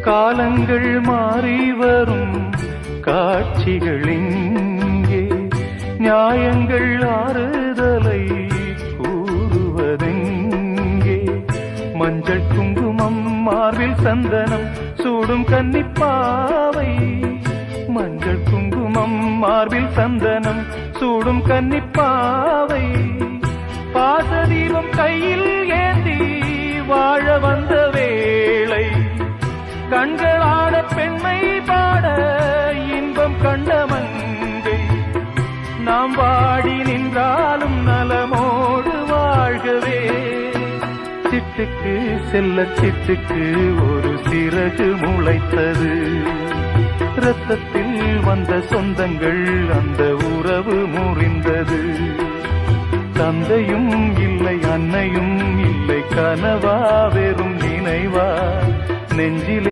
காலங்கள் மாறி வரும் காட்சிகள் இங்கே, நியாயங்கள் ஆறுதலை கூறுவதெங்கே. மஞ்சள் குங்குமம் மார்பில் சந்தனம் சூடும் கன்னிப்பாவை, மஞ்சள் குங்குமம் மார்பில் சந்தனம் சூடும் கன்னிப்பாவை. பாசதீபம் கையில் ஏந்தி வாழ வந்த வேளை, கண்களாட பெண்மை பாட இன்பம் கண்ட மங்கை. நாம் வாடி நின்றாலும் நலமோடு வாழ்கவே. சிட்டுக்கு செல்ல சிட்டுக்கு ஒரு சிறகு முளைத்தது, இரத்தத்தில் வந்த சொந்தங்கள் அந்த உறவு முறிந்தது. தந்தையும் இல்லை அன்னையும் இல்லை, கனவா வெறும் நினைவா நெஞ்சிலே